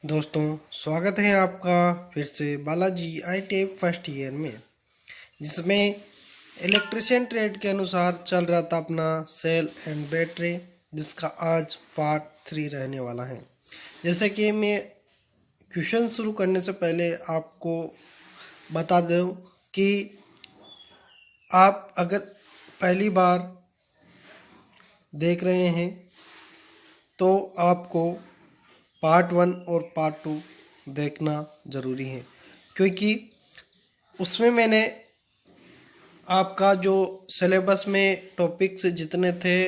दोस्तों, स्वागत है आपका फिर से बालाजी ITI फर्स्ट ईयर में, जिसमें इलेक्ट्रिशियन ट्रेड के अनुसार चल रहा था अपना सेल एंड बैटरी, जिसका आज पार्ट 3 रहने वाला है। जैसे कि मैं क्वेश्चन शुरू करने से पहले आपको बता दूं कि आप अगर पहली बार देख रहे हैं तो आपको पार्ट 1 और पार्ट 2 देखना ज़रूरी है, क्योंकि उसमें मैंने आपका जो सिलेबस में टॉपिक्स जितने थे,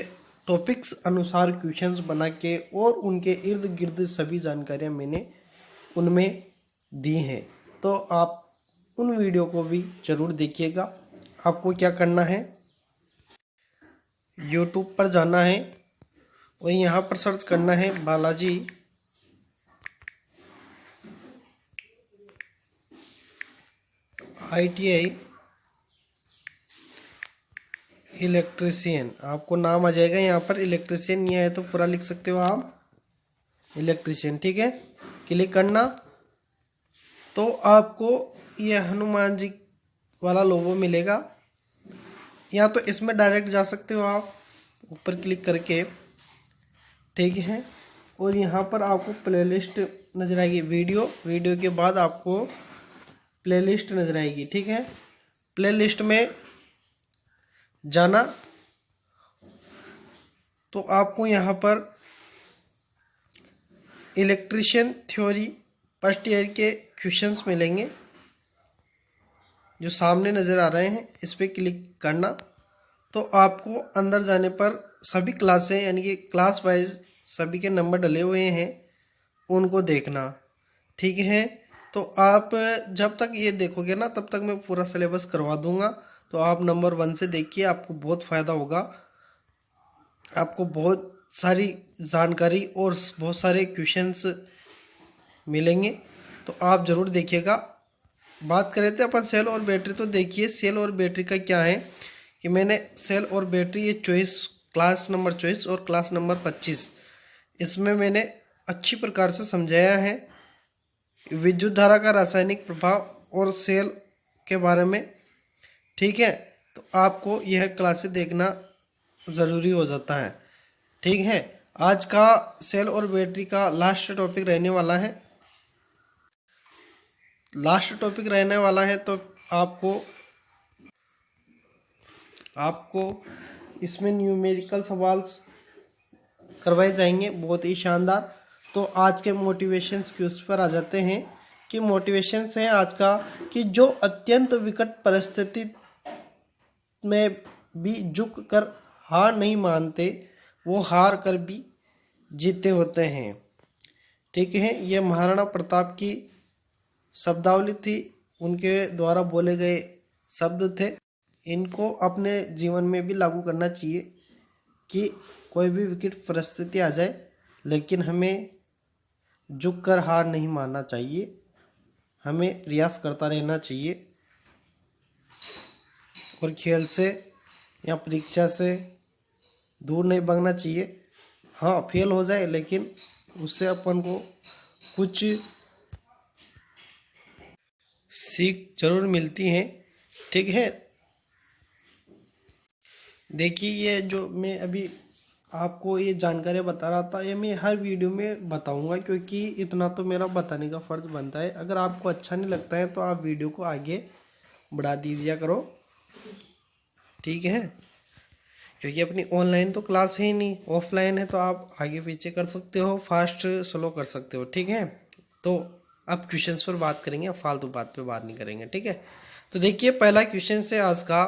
टॉपिक्स अनुसार क्वेश्चंस बना के और उनके इर्द गिर्द सभी जानकारियां मैंने उनमें दी हैं। तो आप उन वीडियो को भी ज़रूर देखिएगा। आपको क्या करना है, यूट्यूब पर जाना है और यहाँ पर सर्च करना है बालाजी ITI इलेक्ट्रिशियन। आपको नाम आ जाएगा यहाँ पर। इलेक्ट्रिशियन नहीं आया तो पूरा लिख सकते हो आप, इलेक्ट्रिशियन। ठीक है, क्लिक करना तो आपको यह हनुमान जी वाला लोगो मिलेगा। या तो इसमें डायरेक्ट जा सकते हो आप ऊपर क्लिक करके, ठीक है। और यहाँ पर आपको प्लेलिस्ट नजर आएगी, वीडियो के बाद आपको प्लेलिस्ट नजर आएगी। ठीक है, प्लेलिस्ट में जाना तो आपको यहाँ पर इलेक्ट्रिशियन थ्योरी फर्स्ट ईयर के क्वेश्चंस मिलेंगे जो सामने नज़र आ रहे हैं। इस पर क्लिक करना तो आपको अंदर जाने पर सभी क्लासें यानी कि क्लास वाइज सभी के नंबर डले हुए हैं, उनको देखना। ठीक है, तो आप जब तक ये देखोगे ना तब तक मैं पूरा सिलेबस करवा दूंगा। तो आप नंबर 1 से देखिए, आपको बहुत फ़ायदा होगा। आपको बहुत सारी जानकारी और बहुत सारे क्वेश्चंस मिलेंगे, तो आप ज़रूर देखिएगा। बात करें थे अपन सेल और बैटरी, तो देखिए सेल और बैटरी का क्या है कि मैंने सेल और बैटरी ये चॉइस, क्लास नंबर 24 और क्लास नंबर 25, इसमें मैंने अच्छी प्रकार से समझाया है विद्युत धारा का रासायनिक प्रभाव और सेल के बारे में। ठीक है, तो आपको यह क्लासेस देखना ज़रूरी हो जाता है। ठीक है, आज का सेल और बैटरी का लास्ट टॉपिक रहने वाला है। तो आपको इसमें न्यूमेरिकल सवाल करवाए जाएंगे, बहुत ही शानदार। तो आज के मोटिवेशंस के उस पर आ जाते हैं कि मोटिवेशंस है आज का कि जो अत्यंत विकट परिस्थिति में भी झुक कर हार नहीं मानते, वो हार कर भी जीते होते हैं। ठीक है, ये महाराणा प्रताप की शब्दावली थी, उनके द्वारा बोले गए शब्द थे। इनको अपने जीवन में भी लागू करना चाहिए कि कोई भी विकट परिस्थिति आ जाए लेकिन हमें झुक कर हार नहीं मानना चाहिए, हमें प्रयास करता रहना चाहिए और खेल से या परीक्षा से दूर नहीं भागना चाहिए। हाँ, फेल हो जाए लेकिन उससे अपन को कुछ सीख जरूर मिलती है। ठीक है, देखिए ये जो मैं अभी आपको ये जानकारी बता रहा था, ये मैं हर वीडियो में बताऊंगा, क्योंकि इतना तो मेरा बताने का फ़र्ज़ बनता है। अगर आपको अच्छा नहीं लगता है तो आप वीडियो को आगे बढ़ा दीजिए करो। ठीक है, क्योंकि अपनी ऑनलाइन तो क्लास है ही नहीं, ऑफलाइन है, तो आप आगे पीछे कर सकते हो, फास्ट स्लो कर सकते हो। ठीक है, तो अब क्वेश्चंस पर बात करेंगे, फालतू बात पे बात नहीं करेंगे। ठीक है, तो देखिए पहला क्वेश्चन से आज का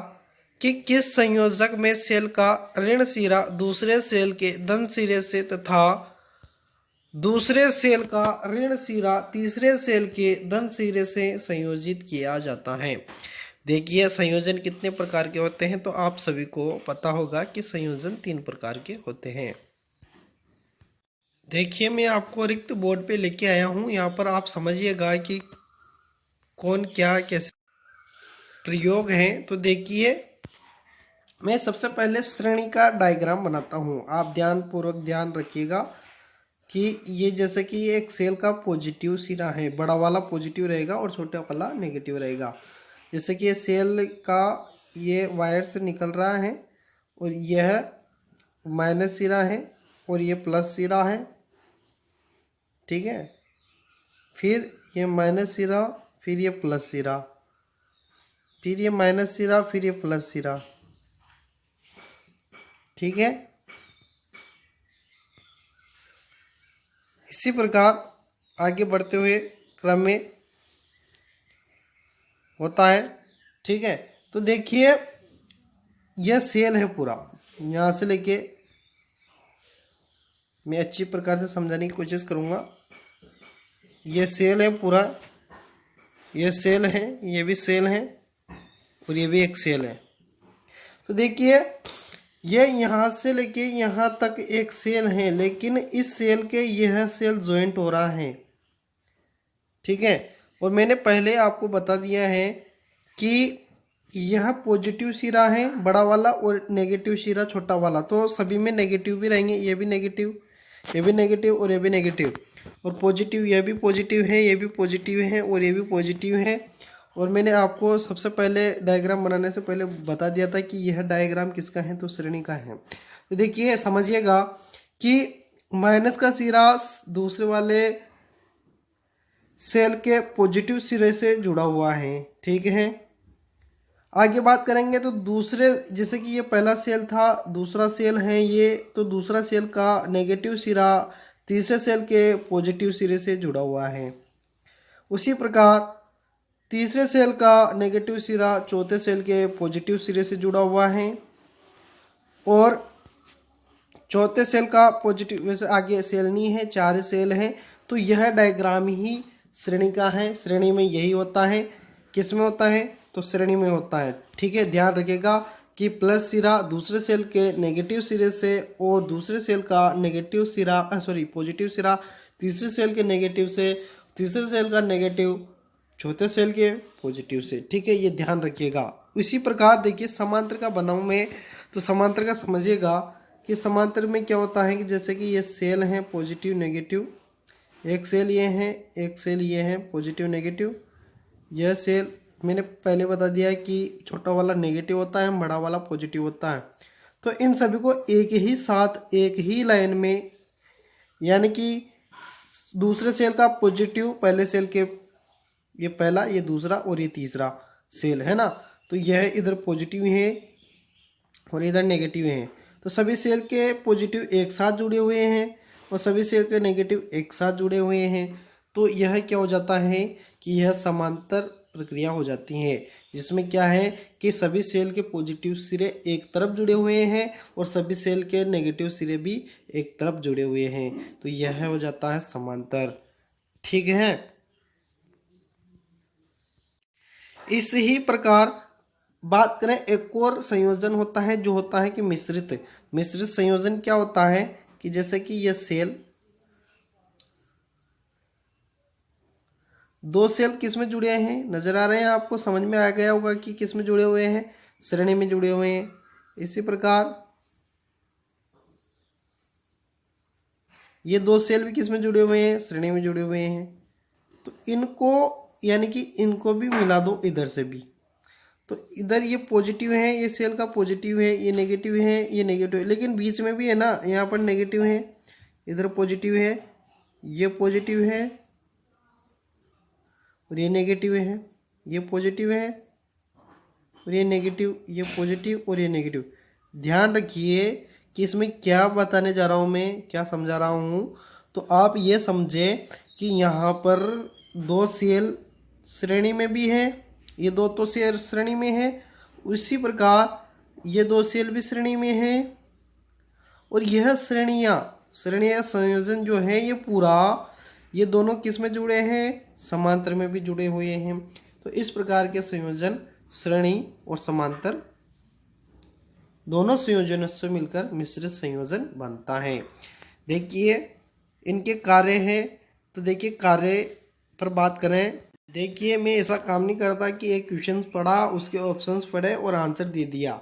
कि किस संयोजक में सेल का ऋण सिरा दूसरे सेल के धन सिरे से तथा दूसरे सेल का ऋण सिरा तीसरे सेल के धन सिरे से संयोजित किया जाता है। देखिए संयोजन कितने प्रकार के होते हैं, तो आप सभी को पता होगा कि संयोजन 3 प्रकार के होते हैं। देखिए मैं आपको रिक्त बोर्ड पे लेके आया हूँ, यहाँ पर आप समझिएगा कि कौन क्या कैसे प्रयोग हैं। तो देखिए मैं सबसे पहले श्रेणी का डायग्राम बनाता हूँ, आप ध्यान पूर्वक ध्यान रखिएगा। कि ये जैसे कि ये एक सेल का पॉजिटिव सिरा है, बड़ा वाला पॉजिटिव रहेगा और छोटा वाला नेगेटिव रहेगा। जैसे कि ये सेल का ये वायर से निकल रहा है और यह माइनस सिरा है और ये प्लस सिरा है, ठीक है। फिर ये माइनस सिरा, फिर ये प्लस सिरा, फिर ये माइनस सिरा, फिर ये प्लस सिरा, ठीक है। इसी प्रकार आगे बढ़ते हुए क्रम में होता है, ठीक है। तो देखिए यह सेल है पूरा, यहाँ से लेके मैं अच्छी प्रकार से समझाने की कोशिश करूँगा। ये सेल है पूरा, ये सेल है, ये भी सेल है और ये भी एक सेल है। तो देखिए ये यहाँ से लेके यहाँ तक एक सेल है, लेकिन इस सेल के यह सेल ज्वाइंट हो रहा है, ठीक है। और मैंने पहले आपको बता दिया है कि यह पॉजिटिव सिरा है बड़ा वाला और नेगेटिव सिरा छोटा वाला, तो सभी में नेगेटिव भी रहेंगे, ये भी नेगेटिव, ये भी नेगेटिव और ये भी नेगेटिव, और पॉजिटिव यह भी पॉजिटिव है, ये भी पॉजिटिव है और ये भी पॉजिटिव है। और मैंने आपको सबसे पहले डायग्राम बनाने से पहले बता दिया था कि यह डायग्राम किसका है, तो श्रेणी का है। तो देखिए समझिएगा कि माइनस का सिरा दूसरे वाले सेल के पॉजिटिव सिरे से जुड़ा हुआ है, ठीक है। आगे बात करेंगे तो दूसरे, जैसे कि ये पहला सेल था, दूसरा सेल है ये, तो दूसरा सेल का नेगेटिव सिरा तीसरे सेल के पॉजिटिव सिरे से जुड़ा हुआ है। उसी प्रकार तीसरे सेल का नेगेटिव सिरा चौथे सेल के पॉजिटिव सिरे से जुड़ा हुआ है और चौथे सेल का पॉजिटिव, वैसे आगे सेल नहीं है, चार सेल हैं। तो यह डायग्राम ही श्रेणी का है। श्रेणी में यही होता है, किस में होता है, तो श्रेणी में होता है, ठीक है। ध्यान रखिएगा कि प्लस सिरा दूसरे सेल के नेगेटिव सिरे से और दूसरे सेल का नेगेटिव सिरा पॉजिटिव सिरा तीसरे सेल के नेगेटिव से, तीसरे सेल का नेगेटिव चौथे सेल के पॉजिटिव से, ठीक है। ये ध्यान रखिएगा। इसी प्रकार देखिए समांतर का बनाऊं मैं, तो समांतर का समझिएगा कि समांतर में क्या होता है कि जैसे कि ये सेल हैं पॉजिटिव नेगेटिव, एक सेल ये है, एक सेल ये है पॉजिटिव नेगेटिव। यह सेल मैंने पहले बता दिया है कि छोटा वाला नेगेटिव होता है, बड़ा वाला पॉजिटिव होता है। तो इन सभी को एक ही साथ एक ही लाइन में, यानी कि दूसरे सेल का पॉजिटिव पहले सेल के, ये पहला, ये दूसरा और ये तीसरा सेल है ना, तो यह इधर पॉजिटिव है और इधर नेगेटिव है। तो सभी सेल के पॉजिटिव एक साथ जुड़े हुए हैं और सभी सेल के नेगेटिव एक साथ जुड़े हुए हैं। तो यह क्या हो जाता है कि यह समांतर प्रक्रिया हो जाती है, जिसमें क्या है कि सभी सेल के पॉजिटिव सिरे एक तरफ जुड़े हुए हैं और सभी सेल के नेगेटिव सिरे भी एक तरफ जुड़े हुए हैं। तो यह हो जाता है समांतर, ठीक है। इस ही प्रकार बात करें, एक और संयोजन होता है जो होता है कि मिश्रित संयोजन। क्या होता है कि जैसे कि यह सेल, दो सेल किस में जुड़े हैं, नजर आ रहे हैं आपको, समझ में आ गया होगा कि किस में जुड़े हुए हैं, श्रेणी में जुड़े हुए हैं। इसी प्रकार ये दो सेल भी किस में जुड़े हुए हैं, श्रेणी में जुड़े हुए हैं। तो इनको, यानी कि इनको भी मिला दो इधर से भी, तो इधर ये पॉजिटिव है, ये सेल का पॉजिटिव है, ये नेगेटिव है, ये नेगेटिव है, लेकिन बीच में भी है ना, यहाँ पर नेगेटिव है, इधर पॉजिटिव है, ये पॉजिटिव है और ये नेगेटिव है, ये पॉजिटिव है और ये नेगेटिव, ये पॉजिटिव और ये नेगेटिव। ध्यान रखिए कि इसमें क्या बताने जा रहा हूँ मैं, क्या समझा रहा हूँ। तो आप ये समझें कि यहाँ पर दो सेल श्रेणी में भी है, ये दो तो सेल श्रेणी में है, उसी प्रकार ये दो सेल भी श्रेणी में है और यह श्रेणियाँ संयोजन जो है ये पूरा, ये दोनों किस में जुड़े हैं, समांतर में भी जुड़े हुए हैं। तो इस प्रकार के संयोजन श्रेणी और समांतर दोनों संयोजनों से मिलकर मिश्रित संयोजन बनता है। देखिए इनके कार्य हैं, तो देखिए कार्य पर बात करें। देखिए मैं ऐसा काम नहीं करता कि एक क्वेश्चन पढ़ा, उसके ऑप्शंस पढ़े और आंसर दे दिया,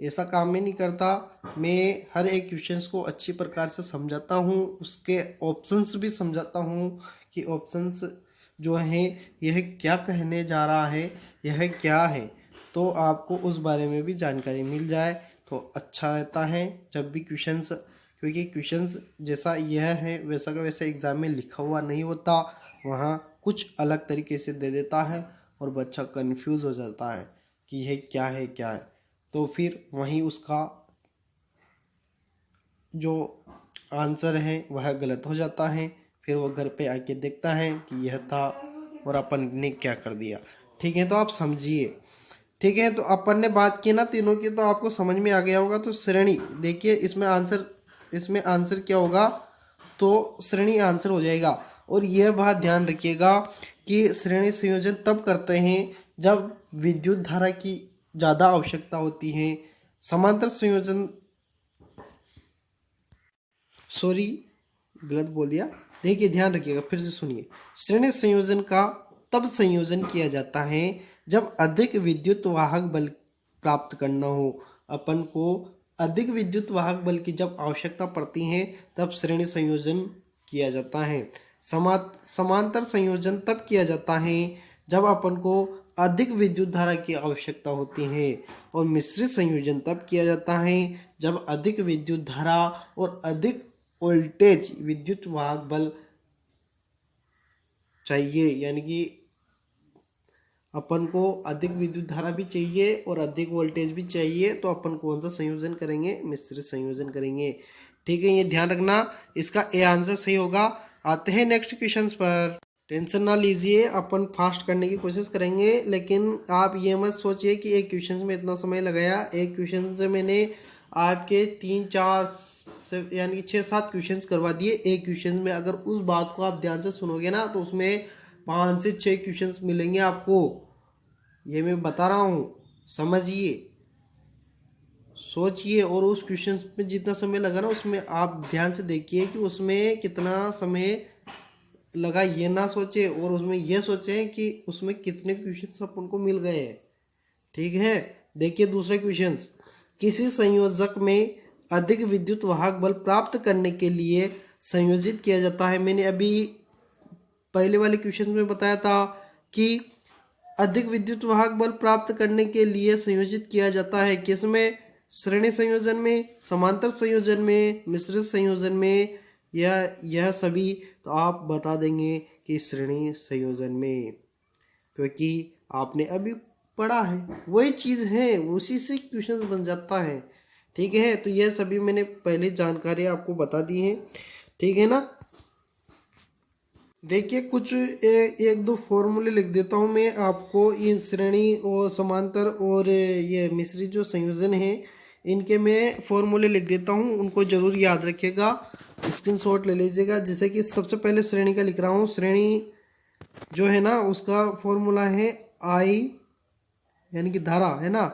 ऐसा काम मैं नहीं करता। मैं हर एक क्वेश्चंस को अच्छी प्रकार से समझाता हूँ, उसके ऑप्शंस भी समझाता हूँ कि ऑप्शंस जो हैं यह क्या कहने जा रहा है, यह क्या है, तो आपको उस बारे में भी जानकारी मिल जाए तो अच्छा रहता है जब भी क्वेश्चंस, क्योंकि क्वेश्चंस जैसा यह है वैसा का वैसा एग्ज़ाम में लिखा हुआ नहीं होता, वहाँ कुछ अलग तरीके से दे देता है और बच्चा कंफ्यूज हो जाता है कि यह क्या है क्या है, तो फिर वहीं उसका जो आंसर है वह गलत हो जाता है। फिर वो घर पे आके देखता है कि यह था और अपन ने क्या कर दिया। ठीक है, तो आप समझिए। ठीक है, तो अपन ने बात की ना तीनों की, तो आपको समझ में आ गया होगा। तो श्रेणी देखिए, इसमें आंसर क्या होगा, तो श्रेणी आंसर हो जाएगा। और यह बात ध्यान रखिएगा कि श्रेणी संयोजन तब करते हैं जब विद्युत धारा की ज़्यादा आवश्यकता होती है। समांतर संयोजन, सॉरी गलत बोल दिया, देखिए ध्यान रखिएगा, फिर से सुनिए। श्रेणी संयोजन का तब संयोजन किया जाता है जब अधिक विद्युत वाहक बल प्राप्त करना हो। अपन को अधिक विद्युत वाहक बल की जब आवश्यकता पड़ती है तब श्रेणी संयोजन किया जाता है। समांतर संयोजन तब किया जाता है जब अपन को अधिक विद्युत धारा की आवश्यकता होती है। और मिश्रित संयोजन तब किया जाता है जब अधिक विद्युत धारा और अधिक वोल्टेज विद्युत वाहक बल चाहिए, यानी कि अपन को अधिक विद्युत धारा भी चाहिए और अधिक वोल्टेज भी चाहिए, तो अपन कौन सा संयोजन करेंगे, मिश्रित संयोजन करेंगे। ठीक है, ये ध्यान रखना, इसका ए आंसर सही होगा। आते हैं नेक्स्ट क्वेश्चंस पर। टेंशन ना लीजिए, अपन फास्ट करने की कोशिश करेंगे, लेकिन आप ये मत सोचिए कि एक क्वेश्चन में इतना समय लगाया। एक क्वेश्चन से मैंने आपके 3-4 से यानी कि 6-7 क्वेश्चंस करवा दिए। एक क्वेश्चन में अगर उस बात को आप ध्यान से सुनोगे ना तो उसमें 5 से 6 क्वेश्चंस मिलेंगे आपको, ये मैं बता रहा हूँ। समझिए, सोचिए, और उस क्वेश्चन में जितना समय लगा ना उसमें आप ध्यान से देखिए कि उसमें कितना समय लगा, ये ना सोचे, और उसमें ये सोचें कि उसमें कितने क्वेश्चंस अपन को मिल गए हैं। ठीक है, देखिए दूसरे क्वेश्चंस। किसी संयोजक में अधिक विद्युत वाहक बल प्राप्त करने के लिए संयोजित किया जाता है। मैंने अभी पहले वाले क्वेश्चन में बताया था कि अधिक विद्युत वाहक बल प्राप्त करने के लिए संयोजित किया जाता है किसमें, श्रेणी संयोजन में, समांतर संयोजन में, मिश्रित संयोजन में, यह सभी तो आप बता देंगे कि श्रेणी संयोजन में, क्योंकि आपने अभी पढ़ा है, वही चीज़ है, उसी से क्वेश्चन बन जाता है। ठीक है, तो यह सभी मैंने पहले जानकारी आपको बता दी है। ठीक है ना, देखिए कुछ एक दो फॉर्मूले लिख देता हूँ मैं आपको। इन श्रेणी और समांतर और ये मिश्रित जो संयोजन है इनके मैं फॉर्मूले लिख देता हूँ, उनको जरूर याद रखिएगा, स्क्रीनशॉट ले लीजिएगा। जैसे कि सबसे पहले श्रेणी का लिख रहा हूँ। श्रेणी जो है ना उसका फॉर्मूला है आई यानी कि धारा है ना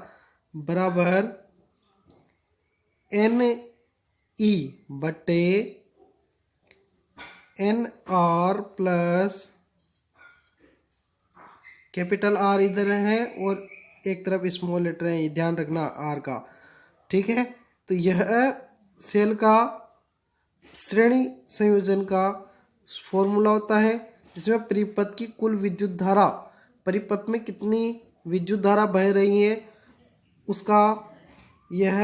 बराबर एन ई बटे N R plus capital R इधर है और एक तरफ स्मॉल लेटर है, ये ध्यान रखना आर का। ठीक है, तो यह सेल का श्रेणी संयोजन का फॉर्मूला होता है जिसमें परिपथ की कुल विद्युत धारा, परिपथ में कितनी विद्युत धारा बह रही है उसका यह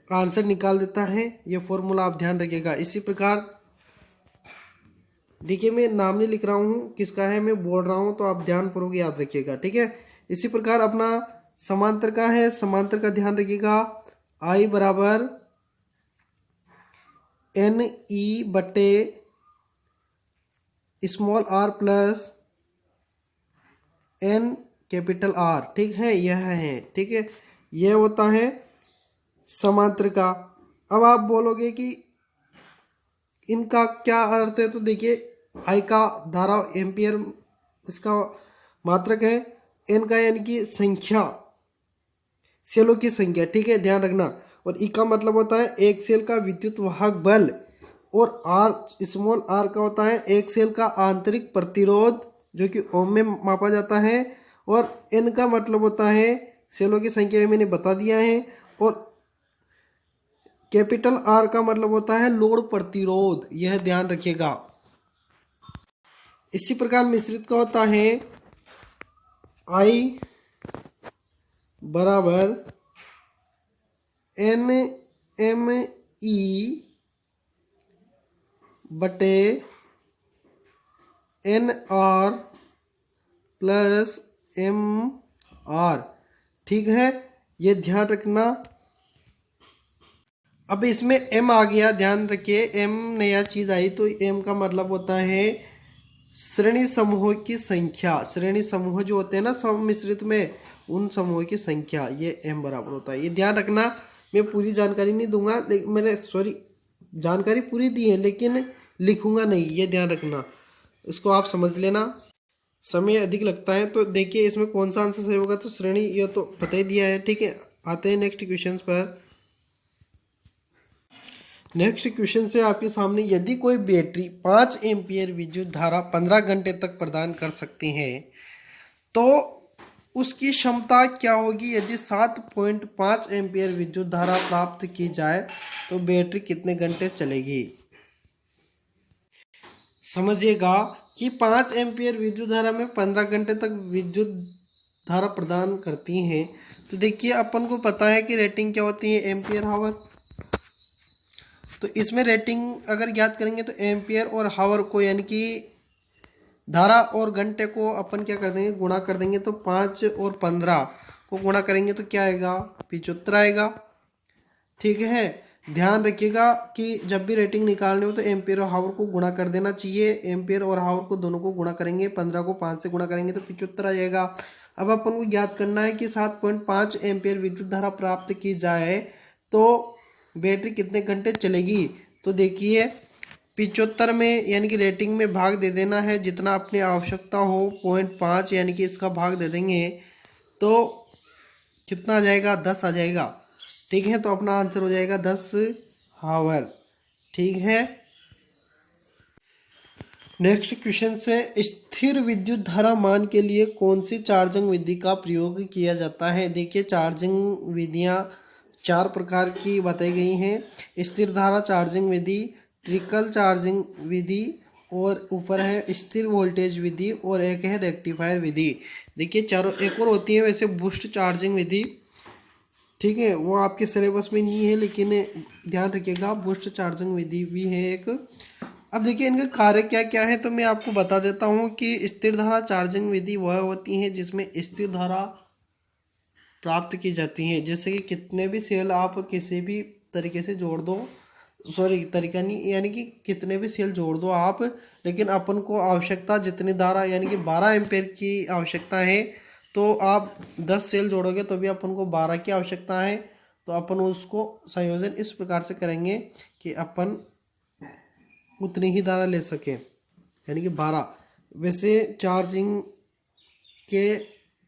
आंसर निकाल देता है। यह फॉर्मूला आप ध्यान रखिएगा। इसी प्रकार देखिए मैं नाम नहीं लिख रहा हूँ किसका है, मैं बोल रहा हूँ, तो आप ध्यानपूर्वक याद रखिएगा। ठीक है, इसी प्रकार अपना समांतर का है, समांतर का ध्यान रखिएगा। आई बराबर एन ई बटे small R plus N capital R. ठीक है, यह है। ठीक है, यह होता है समांतर का। अब आप बोलोगे कि इनका क्या अर्थ है, तो देखिए आई का धारा एम्पियर इसका मात्रक है, एन का यानी कि संख्या, सेलों की संख्या। ठीक है, ध्यान रखना। और ई का मतलब होता है एक सेल का विद्युत वाहक बल, और आर स्मॉल आर का होता है एक सेल का आंतरिक प्रतिरोध जो कि ओम में मापा जाता है। और एन का मतलब होता है सेलों की संख्या, मैंने बता दिया है। और कैपिटल आर का मतलब होता है लोड प्रतिरोध, यह ध्यान रखिएगा। इसी प्रकार मिश्रित का होता है I बराबर NME बटे NR प्लस MR। ठीक है, ये ध्यान रखना। अब इसमें M आ गया, ध्यान रखिए, M नया चीज आई तो M का मतलब होता है श्रेणी समूहों की संख्या। श्रेणी समूह जो होते हैं ना सम्मिश्रित में, उन समूहों की संख्या, ये M बराबर होता है। ये ध्यान रखना। मैं पूरी जानकारी नहीं दूंगा, मैंने जानकारी पूरी दी है लेकिन लिखूंगा नहीं, ये ध्यान रखना। इसको आप समझ लेना, समय अधिक लगता है। तो देखिए इसमें कौन सा आंसर सही होगा, तो श्रेणी ये तो पता ही दिया है। ठीक है, आते हैं नेक्स्ट क्वेश्चन पर। नेक्स्ट क्वेश्चन से आपके सामने, यदि कोई बैटरी 5 एम्पियर विद्युत धारा 15 घंटे तक प्रदान कर सकती है तो उसकी क्षमता क्या होगी। यदि 7.5 एम्पियर विद्युत धारा प्राप्त की जाए तो बैटरी कितने घंटे चलेगी। समझिएगा कि 5 एम्पियर विद्युत धारा में 15 घंटे तक विद्युत धारा प्रदान करती हैं। तो देखिए अपन को पता है कि रेटिंग क्या होती है, एम्पियर हावर। तो इसमें रेटिंग अगर ज्ञात करेंगे तो एम्पियर और हावर को यानी कि धारा और घंटे को अपन क्या कर देंगे, गुणा कर देंगे। तो 5 और 15 को गुणा करेंगे तो क्या आएगा, 75 आएगा। ठीक है, ध्यान रखिएगा कि जब भी रेटिंग निकालनी हो तो एम्पियर और हावर को गुणा कर देना चाहिए। एम्पियर और हावर को दोनों को गुणा करेंगे, 15 को 5 से गुणा करेंगे तो 75 आ जाएगा। अब अपन को ज्ञात करना है कि 7.5 एम्पियर विद्युत धारा प्राप्त की जाए तो बैटरी कितने घंटे चलेगी। तो देखिए 75 में यानी कि रेटिंग में भाग दे देना है, जितना अपनी आवश्यकता हो 0.5 यानी कि इसका भाग दे देंगे तो कितना आ जाएगा, 10 आ जाएगा। ठीक है, तो अपना आंसर हो जाएगा 10 हावर। ठीक है, नेक्स्ट क्वेश्चन से, स्थिर विद्युत धारा मान के लिए कौन सी चार्जिंग विधि का प्रयोग किया जाता है। देखिए चार्जिंग विधियां 4 प्रकार की बताई गई हैं। स्थिर धारा चार्जिंग विधि, ट्रिकल चार्जिंग विधि, और ऊपर है स्थिर वोल्टेज विधि, और एक है रेक्टिफायर विधि। देखिए चारों, एक और होती है वैसे बूस्ट चार्जिंग विधि। ठीक है, वो आपके सिलेबस में नहीं है लेकिन ध्यान रखिएगा, बूस्ट चार्जिंग विधि भी है एक। अब देखिए इनके कार्य क्या क्या है तो मैं आपको बता देता हूँ कि स्थिर धारा चार्जिंग विधि वह होती है जिसमें स्थिर धारा प्राप्त की जाती है। जैसे कि कितने भी सेल आप किसी भी तरीके से जोड़ दो, तरीका नहीं, यानी कि कितने भी सेल जोड़ दो आप, लेकिन अपन को आवश्यकता जितनी धारा यानी कि 12 एम्पेयर की आवश्यकता है, तो आप 10 सेल जोड़ोगे तो भी अपन को 12 की आवश्यकता है। तो अपन उसको संयोजन इस प्रकार से करेंगे कि अपन उतनी ही धारा ले सकें, यानी कि 12। वैसे चार्जिंग के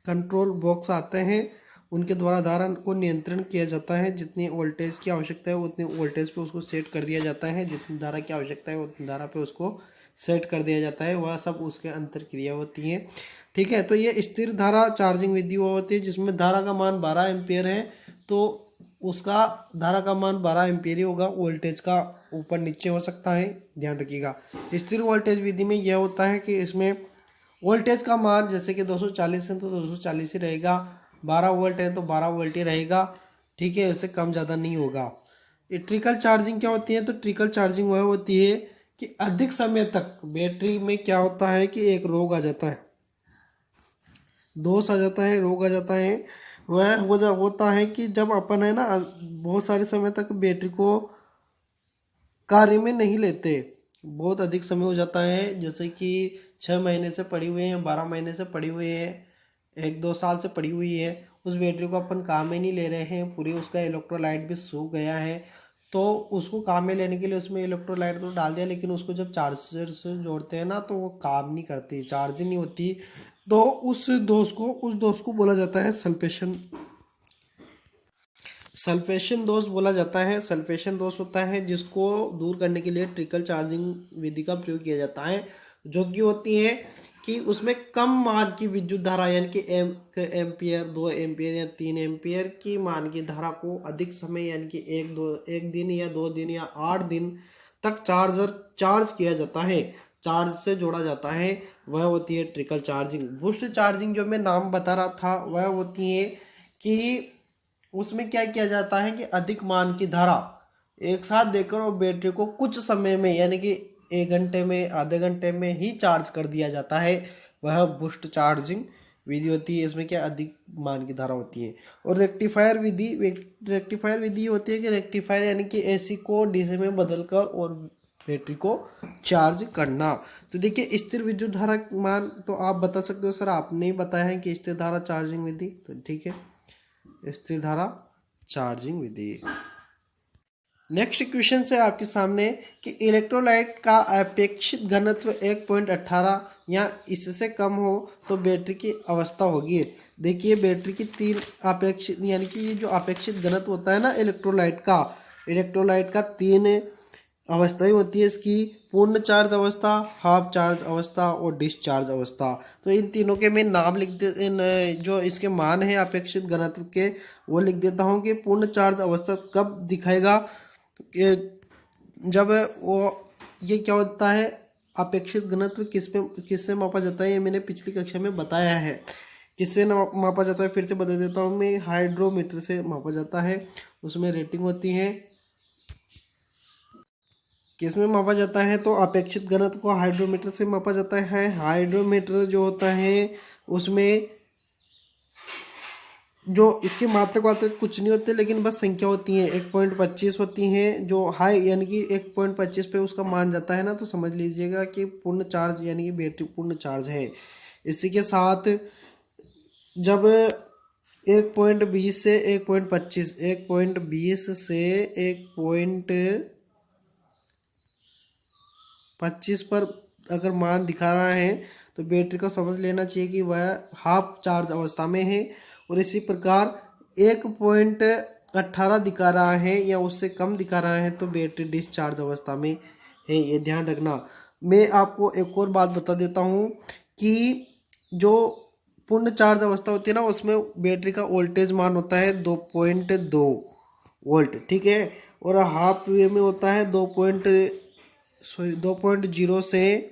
कंट्रोल बॉक्स आते हैं, उनके द्वारा धारा को नियंत्रण किया जाता है। जितनी वोल्टेज की आवश्यकता है उतनी वोल्टेज पे उसको सेट कर दिया जाता है, जितनी धारा की आवश्यकता है उतनी धारा पे उसको सेट कर दिया जाता है। वह सब उसके अंतर क्रिया होती है। ठीक है, तो ये स्थिर धारा चार्जिंग विधि वो होती है जिसमें धारा का मान 12 एम्पियर है, तो उसका धारा का मान 12 एम्पियर ही होगा, वोल्टेज का ऊपर नीचे हो सकता है, ध्यान रखिएगा। स्थिर वोल्टेज विधि में यह होता है कि इसमें वोल्टेज का मान जैसे कि 240 है तो 240 ही रहेगा, 12 वोल्ट है तो 12 वोल्ट ही रहेगा। ठीक है, उससे कम ज़्यादा नहीं होगा। ये ट्रिकल चार्जिंग क्या होती है, तो ट्रिकल चार्जिंग वह होती है कि अधिक समय तक बैटरी में क्या होता है कि एक रोग आ जाता है, दोष आ जाता है, रोग आ जाता है। वह होता है कि जब अपन है ना बहुत सारे समय तक बैटरी को कार्य में नहीं लेते, बहुत अधिक समय हो जाता है, जैसे कि 6 महीने से पड़ी हुई है, 12 महीने से पड़ी हुई है, 1-2 साल से पड़ी हुई है, उस बैटरी को अपन काम में नहीं ले रहे हैं, पूरी उसका इलेक्ट्रोलाइट भी सूख गया है, तो उसको काम में लेने के लिए उसमें इलेक्ट्रोलाइट तो डाल दिया, लेकिन उसको जब चार्जर से जोड़ते हैं ना तो वो काम नहीं करती, चार्ज नहीं होती। तो उस दोष को बोला जाता है सल्फेशन दोष बोला जाता है। सल्फेशन दोष होता है जिसको दूर करने के लिए ट्रिकल चार्जिंग विधि का प्रयोग किया जाता है, जो कि होती है कि उसमें कम मान की विद्युत धारा यानी कि 1 एम्पियर 2 एम्पियर या 3 एम्पियर की मान की धारा को अधिक समय यानी कि एक दिन या 2 दिन या 8 दिन तक चार्ज किया जाता है, चार्ज से जोड़ा जाता है, वह होती है ट्रिकल चार्जिंग। बूस्ट चार्जिंग जो मैं नाम बता रहा था वह होती है कि उसमें क्या किया जाता है कि अधिक मान की धारा एक साथ देकर और बैटरी को कुछ समय में यानी कि 1 घंटे में आधे घंटे में ही चार्ज कर दिया जाता है, वह बूस्ट चार्जिंग विधि होती है। इसमें क्या अधिक मान की धारा होती है। और रेक्टिफायर विधि होती है कि रेक्टिफायर यानी कि एसी को डीसी में बदलकर और बैटरी को चार्ज करना। तो देखिए स्थिर विद्युत धारा मान तो आप बता सकते हो सर आपने ही बताया है कि स्थिर धारा चार्जिंग विधि, तो ठीक है स्थिर धारा चार्जिंग विधि। नेक्स्ट क्वेश्चन है आपके सामने कि इलेक्ट्रोलाइट का अपेक्षित घनत्व 1.18 या इससे कम हो तो बैटरी की अवस्था होगी। देखिए बैटरी की 3 अपेक्षित यानी कि ये जो अपेक्षित घनत्व होता है ना इलेक्ट्रोलाइट का 3 अवस्थाएं होती है इसकी, पूर्ण चार्ज अवस्था, हाफ चार्ज अवस्था और डिस्चार्ज अवस्था। तो इन तीनों के मैं नाम लिख दे जो इसके मान है अपेक्षित घनत्व के वो लिख देता हूँ कि पूर्ण चार्ज अवस्था कब दिखाएगा जब वो ये क्या होता है अपेक्षित घनत्व किससे मापा जाता है, ये मैंने पिछली कक्षा में बताया है। किससे मापा जाता है फिर से बता देता हूँ मैं, हाइड्रोमीटर से मापा जाता है। उसमें रेटिंग होती है। किस में मापा जाता है तो अपेक्षित घनत्व को हाइड्रोमीटर से मापा जाता है। हाइड्रोमीटर जो होता है उसमें जो इसकी मात्रक कुछ नहीं होते लेकिन बस संख्या होती है 1.25 होती हैं जो हाई यानी कि 1.25 पे उसका मान जाता है ना, तो समझ लीजिएगा कि पूर्ण चार्ज यानी कि बैटरी पूर्ण चार्ज है। इसी के साथ जब 1.20 से 1.25 1.20 से 1.25 पर अगर मान दिखा रहा है तो बैटरी को समझ लेना चाहिए कि वह हाफ चार्ज अवस्था में है। और इसी प्रकार 1.18 दिखा रहा है या उससे कम दिखा रहा है तो बैटरी डिस्चार्ज अवस्था में है, ये ध्यान रखना। मैं आपको एक और बात बता देता हूँ कि जो पूर्ण चार्ज अवस्था होती है ना उसमें बैटरी का वोल्टेज मान होता है 2.2 वोल्ट, ठीक है। और हाफ वे में होता है 2.0 से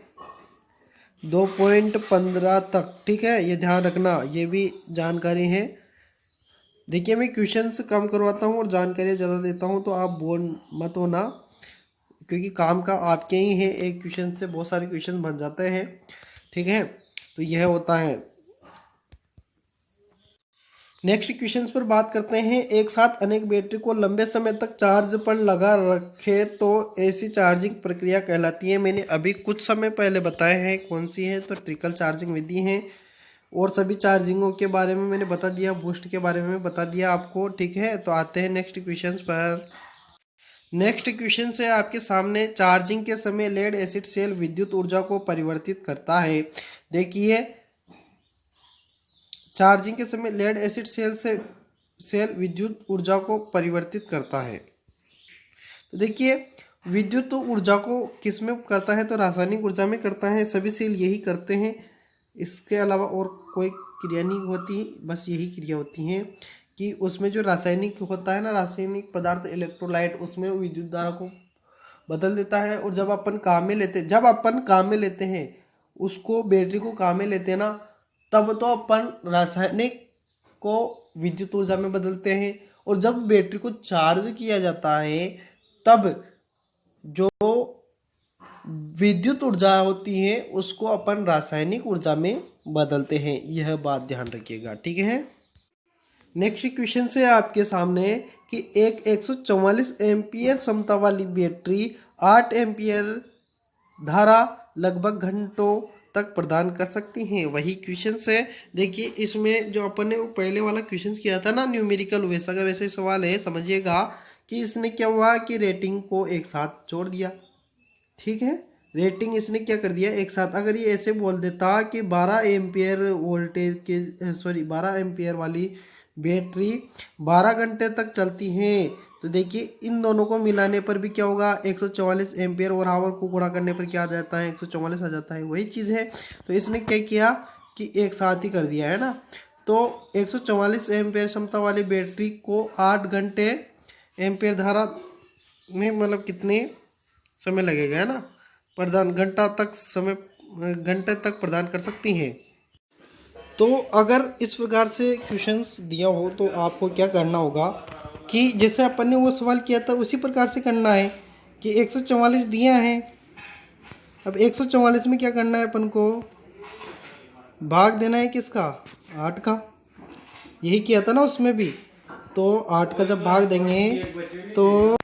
2.15 तक, ठीक है। ये ध्यान रखना, ये भी जानकारी है। देखिए मैं क्वेश्चंस कम करवाता हूँ और जानकारी ज़्यादा देता हूँ तो आप बोल मत होना, क्योंकि काम का आपके ही है, एक क्वेश्चन से बहुत सारे क्वेश्चन बन जाते हैं, ठीक है। तो यह होता है। नेक्स्ट क्वेश्चंस पर बात करते हैं। एक साथ अनेक बैटरी को लंबे समय तक चार्ज पर लगा रखे तो ऐसी चार्जिंग प्रक्रिया कहलाती है। मैंने अभी कुछ समय पहले बताया है कौन सी है, तो ट्रिकल चार्जिंग विधि है। और सभी चार्जिंगों के बारे में मैंने बता दिया, बूस्ट के बारे में बता दिया आपको, ठीक है। तो आते हैं नेक्स्ट क्वेश्चंस पर। नेक्स्ट क्वेश्चन है आपके सामने, चार्जिंग के समय लेड एसिड सेल विद्युत ऊर्जा को परिवर्तित करता है। देखिए चार्जिंग के समय लेड एसिड सेल विद्युत ऊर्जा को परिवर्तित करता है। तो देखिए विद्युत ऊर्जा को किस में करता है तो रासायनिक ऊर्जा में करता है, सभी सेल यही करते हैं। इसके अलावा और कोई क्रिया नहीं होती, बस यही क्रिया होती हैं कि उसमें जो रासायनिक होता है ना, रासायनिक पदार्थ इलेक्ट्रोलाइट, उसमें विद्युत धारा को बदल देता है। और जब अपन काम में लेते हैं उसको, बैटरी को काम में लेते हैं ना, तब तो अपन रासायनिक को विद्युत ऊर्जा में बदलते हैं। और जब बैटरी को चार्ज किया जाता है तब जो विद्युत ऊर्जा होती है उसको अपन रासायनिक ऊर्जा में बदलते हैं, यह बात ध्यान रखिएगा, ठीक है। नेक्स्ट क्वेश्चन से आपके सामने कि एक 144 एम्पियर क्षमता वाली बैटरी 8 एम्पियर धारा लगभग घंटों तक प्रदान कर सकती हैं। वही क्वेश्चन से देखिए इसमें जो अपन ने पहले वाला क्वेश्चन किया था ना न्यूमेरिकल, वैसा का वैसे सवाल है। समझिएगा कि इसने क्या हुआ कि रेटिंग को एक साथ जोड़ दिया, ठीक है। रेटिंग इसने क्या कर दिया एक साथ। अगर ये ऐसे बोल देता कि 12 एम्पियर वोल्टेज के 12 एम्पियर वाली बैटरी 12 घंटे तक चलती है तो देखिए इन दोनों को मिलाने पर भी क्या होगा, 144 एम्पियर और आवर को गुणा करने पर क्या आ जाता है, 144 आ जाता है, वही चीज़ है। तो इसने क्या किया कि एक साथ ही कर दिया है ना। तो 144 एम्पियर क्षमता वाली बैटरी को 8 घंटे एम्पियर धारा में मतलब कितने समय लगेगा, है ना, प्रदान घंटे तक प्रदान कर सकती हैं। तो अगर इस प्रकार से क्वेश्चंस दिया हो तो आपको क्या करना होगा कि जैसे अपन ने वो सवाल किया था उसी प्रकार से करना है कि 144 दिया है। अब 144 में क्या करना है, अपन को भाग देना है किसका, 8 का। यही किया था ना उसमें भी। तो 8 का जब भाग देंगे तो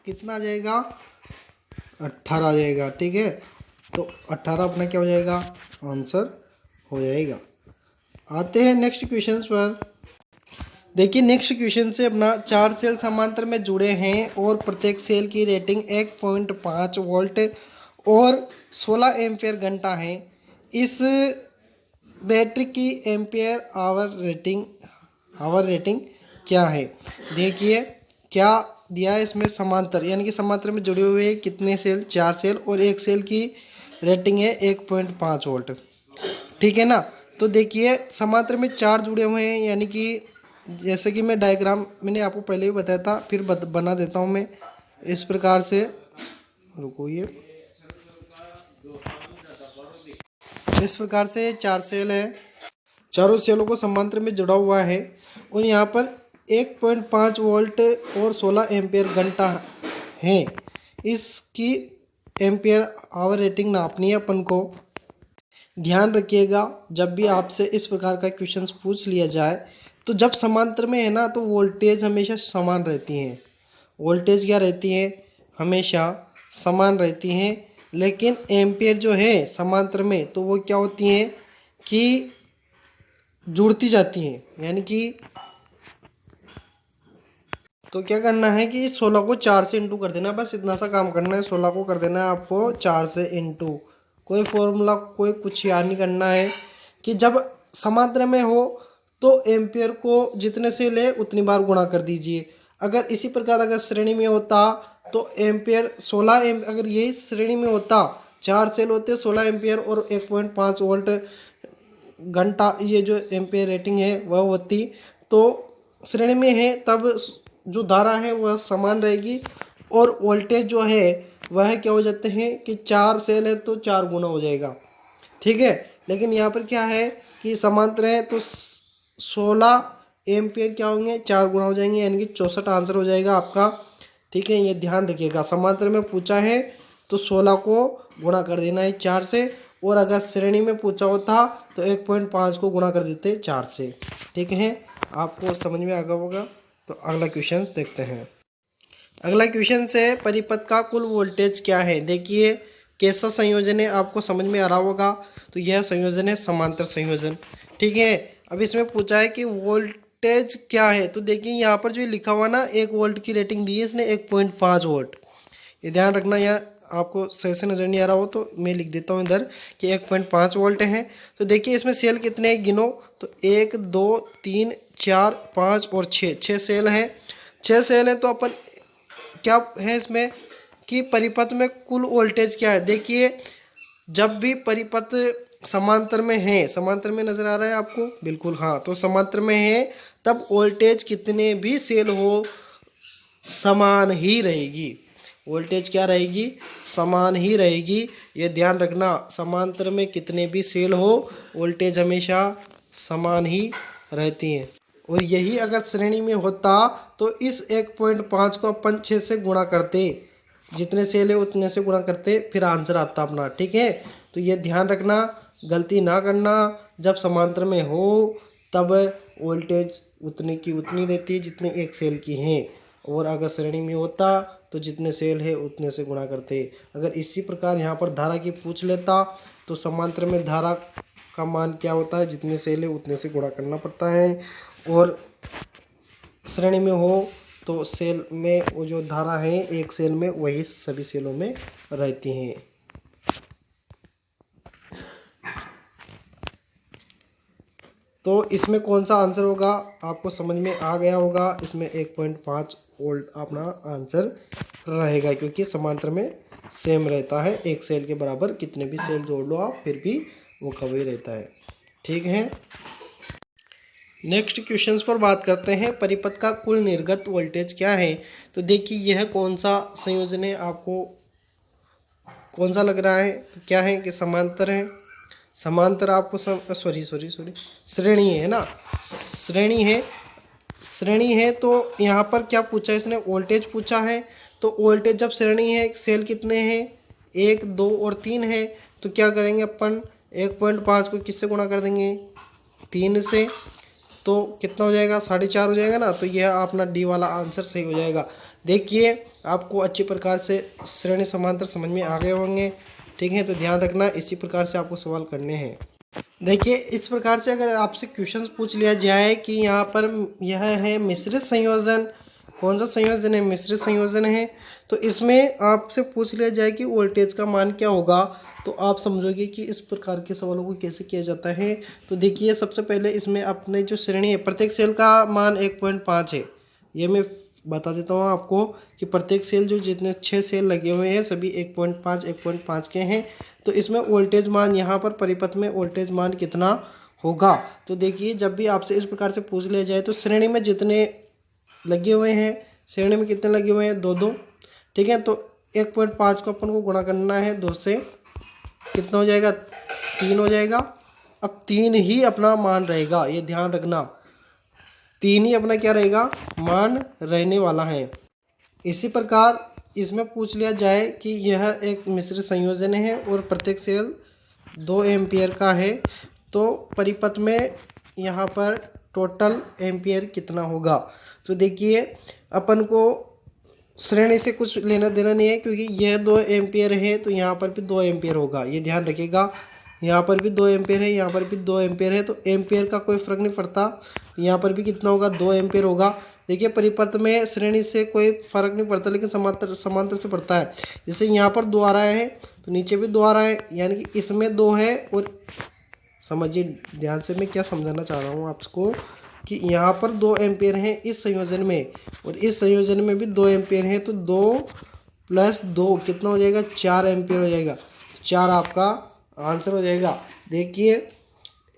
कितना आ जाएगा, 18 आ जाएगा। ठीक है, तो 18 अपना क्या हो जाएगा, आंसर हो जाएगा। आते हैं नेक्स्ट क्वेश्चन पर। देखिए नेक्स्ट क्वेश्चन से अपना 4 सेल समांतर में जुड़े हैं और प्रत्येक सेल की रेटिंग 1.5 वोल्ट और 16 एम्पियर घंटा है। इस बैटरी की एम्पियर आवर रेटिंग क्या है। देखिए क्या दिया है इसमें, समांतर यानी कि समांतर में जुड़े हुए कितने सेल, 4 सेल, और एक सेल की रेटिंग है 1.5 वोल्ट। ठीक है ना। तो देखिए समांतर में 4 जुड़े हुए हैं, यानी कि जैसे कि मैं डायग्राम मैंने आपको पहले ही बताया था, फिर बना देता हूँ मैं इस प्रकार से। रुको, ये इस प्रकार से 4 सेल है, चारों सेलों को समांतर में जुड़ा हुआ है और यहाँ पर 1.5 वोल्ट और 16 एम्पियर घंटा है। इसकी एम्पियर आवर रेटिंग नापनी है अपन को। ध्यान रखिएगा जब भी आपसे इस प्रकार का क्वेश्चन पूछ लिया जाए तो जब समांतर में है ना तो वोल्टेज हमेशा समान रहती हैं। वोल्टेज क्या रहती है, हमेशा समान रहती हैं, लेकिन एम्पियर जो है समांतर में तो वो क्या होती हैं कि जुड़ती जाती हैं। यानी कि तो क्या करना है कि 16 को 4 से इंटू कर देना, बस इतना सा काम करना है। 16 को कर देना है आपको 4 से इंटू, कोई फॉर्मूला कोई कुछ याद नहीं करना है। कि जब समांतर में हो तो एम्पियर को जितने से ले उतनी बार गुणा कर दीजिए। अगर इसी प्रकार अगर श्रेणी में होता तो एम्पियर 16 अगर यही श्रेणी में होता, 4 सेल होते 16 एम्पियर और 1.5 वोल्ट घंटा, ये जो एम्पियर रेटिंग है वह होती, तो श्रेणी में है तब जो धारा है वह समान रहेगी और वोल्टेज जो है वह क्या हो जाते हैं कि 4 सेल है तो 4 गुना हो जाएगा। ठीक है, लेकिन यहाँ पर क्या है कि समांतर है तो 16 एम्पियर क्या होंगे, 4 गुना हो जाएंगे, यानी कि 64 आंसर हो जाएगा आपका। ठीक है, ये ध्यान रखिएगा। समांतर में पूछा है तो 16 को गुणा कर देना है 4 से, और अगर श्रेणी में पूछा होता तो 1.5 को गुणा कर देते 4 से। ठीक है, आपको समझ में आ गया होगा। तो अगला क्वेश्चन देखते हैं। अगला क्वेश्चन से परिपथ का कुल वोल्टेज क्या है। देखिए कैसा संयोजन है, आपको समझ में आ रहा होगा। तो यह संयोजन है समांतर संयोजन। ठीक है, अब इसमें पूछा है कि वोल्टेज क्या है। तो देखिए यहाँ पर जो लिखा हुआ ना 1 वोल्ट की रेटिंग दी है इसने 1.5 वोल्ट। ये ध्यान रखना, यहाँ आपको सही से नज़र नहीं आ रहा हो तो मैं लिख देता हूँ इधर कि 1.5 वोल्ट है। तो देखिए इसमें सेल कितने हैं गिनो, तो 1 2 3 4 5 और 6 सेल हैं। 6 सेल हैं तो अपन क्या है इसमें कि परिपथ में कुल वोल्टेज क्या है। देखिए जब भी परिपथ समांतर में है, समांतर में नज़र आ रहा है आपको, बिल्कुल हाँ, तो समांतर में है तब वोल्टेज कितने भी सेल हो समान ही रहेगी। वोल्टेज क्या रहेगी, समान ही रहेगी। ये ध्यान रखना, समांतर में कितने भी सेल हो वोल्टेज हमेशा समान ही रहती हैं। और यही अगर श्रेणी में होता तो इस 1.5 को अपन 6 से गुणा करते, जितने सेल है उतने से गुणा करते, फिर आंसर आता अपना। ठीक है, तो ये ध्यान रखना, गलती ना करना। जब समांतर में हो तब वोल्टेज उतनी की उतनी रहती है जितने एक सेल की हैं, और अगर श्रेणी में होता तो जितने सेल है उतने से गुणा करते। अगर इसी प्रकार यहाँ पर धारा की पूछ लेता तो समांतर में धारा का मान क्या होता है, जितने सेल है उतने से गुणा करना पड़ता है, और श्रेणी में हो तो सेल में वो जो धारा है एक सेल में वही सभी सेलों में रहती हैं। तो इसमें कौन सा आंसर होगा आपको समझ में आ गया होगा। इसमें 1.5 वोल्ट अपना आंसर रहेगा, क्योंकि समांतर में सेम रहता है। एक सेल के बराबर कितने भी सेल जोड़ लो आप, फिर भी वो कवई रहता है। ठीक है, नेक्स्ट क्वेश्चंस पर बात करते हैं। परिपथ का कुल निर्गत वोल्टेज क्या है। तो देखिए यह कौन सा संयोजन है, आपको कौन सा लग रहा है। तो क्या है कि समांतर है। समांतर आपको सॉरी श्रेणी है ना, श्रेणी है। तो यहाँ पर क्या पूछा है इसने, वोल्टेज पूछा है। तो वोल्टेज जब श्रेणी है, सेल कितने हैं, 1, 2 और 3 है। तो क्या करेंगे अपन 1.5 को किससे गुणा कर देंगे, 3 से। तो कितना हो जाएगा, 4.5 हो जाएगा ना। तो यह अपना डी वाला आंसर सही हो जाएगा। देखिए आपको अच्छी प्रकार से श्रेणी समांतर समझ में आ गए होंगे। ठीक है, तो ध्यान रखना, इसी प्रकार से आपको सवाल करने हैं। देखिए इस प्रकार से अगर आपसे क्वेश्चन पूछ लिया जाए कि यहाँ पर यह है मिश्रित संयोजन, कौन सा संयोजन है, मिश्रित संयोजन है। तो इसमें आपसे पूछ लिया जाए कि वोल्टेज का मान क्या होगा, तो आप समझोगे कि इस प्रकार के सवालों को कैसे किया जाता है। तो देखिए सबसे पहले इसमें अपने जो श्रेणी है, प्रत्येक सेल का मान 1.5 है। ये मैं बता देता हूँ आपको कि प्रत्येक सेल जो जितने 6 सेल लगे हुए हैं सभी 1.5 के हैं। तो इसमें वोल्टेज मान यहाँ पर परिपथ में वोल्टेज मान कितना होगा। तो देखिए जब भी आपसे इस प्रकार से पूछ लिया जाए तो श्रेणी में जितने लगे हुए हैं, श्रेणी में कितने लगे हुए हैं, 2 ठीक है। तो 1.5 को अपन को गुणा करना है 2 से, कितना हो जाएगा, 3 हो जाएगा। अब 3 ही अपना मान रहेगा, ये ध्यान रखना, 3 ही अपना क्या रहेगा, मान रहने वाला है। इसी प्रकार इसमें पूछ लिया जाए कि यह एक मिश्रित संयोजन है और प्रत्येक सेल 2 एम्पियर का है। तो परिपथ में यहाँ पर टोटल एम्पियर कितना होगा। तो देखिए अपन को श्रेणी से कुछ लेना देना नहीं है, क्योंकि यह 2 एम्पियर है तो यहाँ पर भी 2 एम्पियर होगा, ये ध्यान रखिएगा। यहाँ पर भी 2 एम्पियर है, यहाँ पर भी 2 एम्पियर है, तो एम्पियर का कोई फर्क नहीं पड़ता। यहाँ पर भी कितना होगा, 2 एम्पियर होगा। देखिए परिपथ में श्रेणी से कोई फर्क नहीं पड़ता, लेकिन समांतर से पड़ता है। जैसे यहाँ पर 2 आ रहा है तो नीचे भी 2 आ रहा है, यानी कि इसमें 2 है। और समझिए ध्यान से मैं क्या समझाना चाह रहा हूँ आपको, कि यहाँ पर 2 एम्पियर हैं इस संयोजन में, और इस संयोजन में भी 2 एम्पियर हैं। तो 2 + 2 कितना हो जाएगा, 4 एम्पियर हो जाएगा। 4 आपका आंसर हो जाएगा। देखिए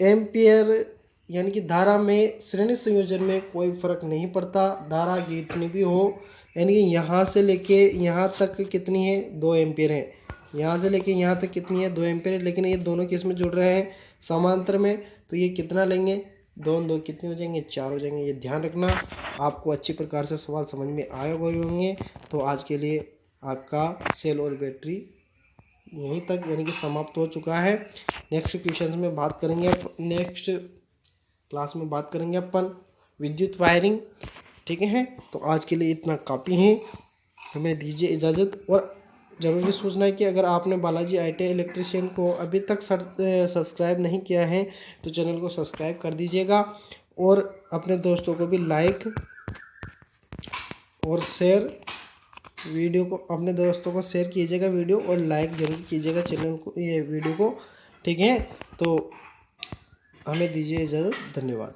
एम्पियर यानी कि धारा में श्रेणी संयोजन में कोई फर्क नहीं पड़ता, धारा कितनी भी हो। यानी कि यहाँ से लेके यहाँ तक कितनी है, 2 एम्पियर है। यहाँ से लेके यहाँ तक कितनी है, 2 एम्पियर है। लेकिन ये दोनों किस में जुड़ रहे हैं, समांतर में। तो ये कितना लेंगे, 2 कितने हो जाएंगे, 4 हो जाएंगे। ये ध्यान रखना, आपको अच्छी प्रकार से सवाल समझ में आए हुए होंगे। तो आज के लिए आपका सेल और बैटरी यहीं तक यानी कि समाप्त हो चुका है। नेक्स्ट क्वेश्चन में बात करेंगे, नेक्स्ट क्लास में बात करेंगे अपन विद्युत वायरिंग। ठीक है, तो आज के लिए इतना काफ़ी है, हमें दीजिए इजाज़त। और ज़रूरी सूचना है कि अगर आपने बालाजी ITI इलेक्ट्रिशियन को अभी तक सब्सक्राइब नहीं किया है तो चैनल को सब्सक्राइब कर दीजिएगा, और अपने दोस्तों को भी लाइक और शेयर, वीडियो को अपने दोस्तों को शेयर कीजिएगा वीडियो, और लाइक जरूर कीजिएगा चैनल को, ये वीडियो को। ठीक है, तो हमें दीजिए इजाज़त, धन्यवाद।